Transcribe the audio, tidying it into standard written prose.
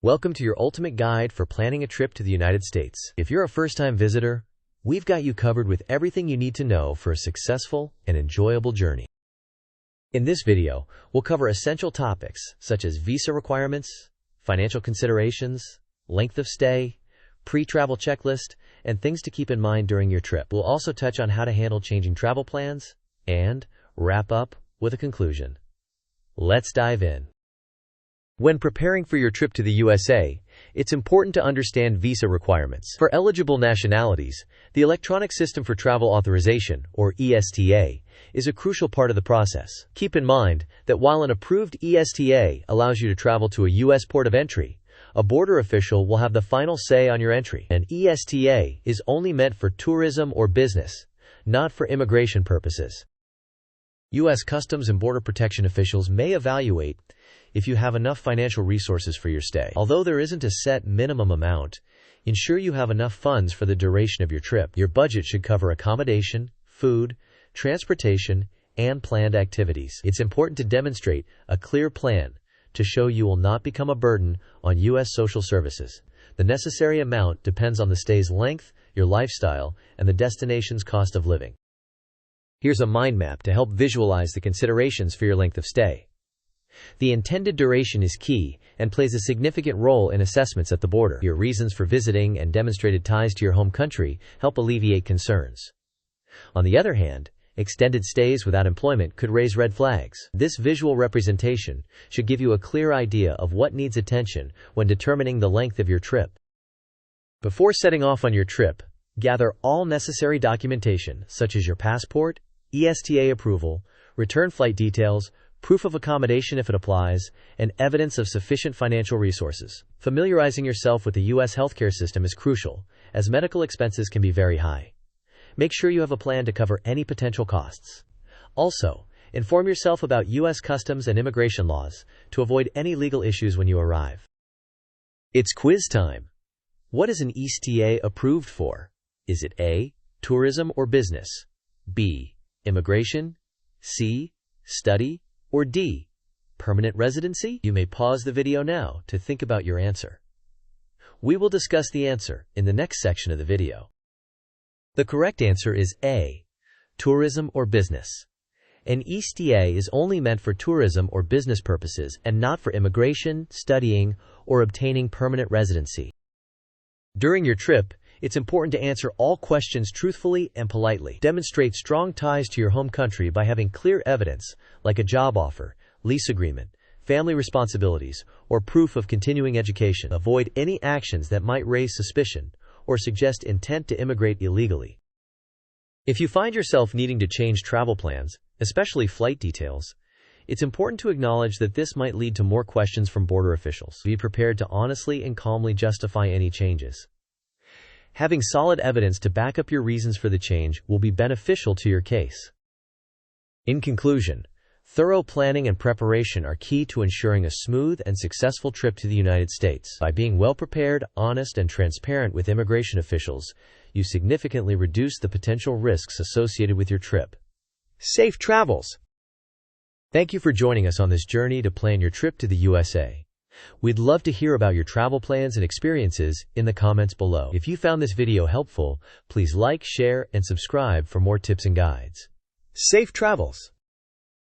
Welcome to your ultimate guide for planning a trip to the United States. If you're a first-time visitor, we've got you covered with everything you need to know for a successful and enjoyable journey. In this video, we'll cover essential topics such as visa requirements, financial considerations, length of stay, pre-travel checklist, and things to keep in mind during your trip. We'll also touch on how to handle changing travel plans and wrap up with a conclusion. Let's dive in. When preparing for your trip to the USA, it's important to understand visa requirements. For eligible nationalities, the Electronic System for Travel Authorization, or ESTA, is a crucial part of the process. Keep in mind that while an approved ESTA allows you to travel to a U.S. port of entry, a border official will have the final say on your entry. An ESTA is only meant for tourism or business, not for immigration purposes. U.S. Customs and Border Protection officials may evaluate if you have enough financial resources for your stay. Although there isn't a set minimum amount, ensure you have enough funds for the duration of your trip. Your budget should cover accommodation, food, transportation, and planned activities. It's important to demonstrate a clear plan to show you will not become a burden on U.S. social services. The necessary amount depends on the stay's length, your lifestyle, and the destination's cost of living. Here's a mind map to help visualize the considerations for your length of stay. The intended duration is key and plays a significant role in assessments at the border. Your reasons for visiting and demonstrated ties to your home country help alleviate concerns. On the other hand, extended stays without employment could raise red flags. This visual representation should give you a clear idea of what needs attention when determining the length of your trip. Before setting off on your trip, gather all necessary documentation such as your passport, ESTA approval, return flight details, proof of accommodation if it applies, and evidence of sufficient financial resources. Familiarizing yourself with the U.S. healthcare system is crucial, as medical expenses can be very high. Make sure you have a plan to cover any potential costs. Also, inform yourself about U.S. customs and immigration laws to avoid any legal issues when you arrive. It's quiz time. What is an ESTA approved for? Is it A, tourism or business? B, immigration? C, study? Or D, permanent residency? You may pause the video now to think about your answer. We will discuss the answer in the next section of the video. The correct answer is A, tourism or business. An ESTA is only meant for tourism or business purposes and not for immigration, studying, or obtaining permanent residency. During your trip, it's important to answer all questions truthfully and politely. Demonstrate strong ties to your home country by having clear evidence, like a job offer, lease agreement, family responsibilities, or proof of continuing education. Avoid any actions that might raise suspicion or suggest intent to immigrate illegally. If you find yourself needing to change travel plans, especially flight details, it's important to acknowledge that this might lead to more questions from border officials. Be prepared to honestly and calmly justify any changes. Having solid evidence to back up your reasons for the change will be beneficial to your case. In conclusion, thorough planning and preparation are key to ensuring a smooth and successful trip to the United States. By being well prepared, honest, and transparent with immigration officials, you significantly reduce the potential risks associated with your trip. Safe travels! Thank you for joining us on this journey to plan your trip to the USA. We'd love to hear about your travel plans and experiences in the comments below. If you found this video helpful, please like, share, and subscribe for more tips and guides. Safe travels!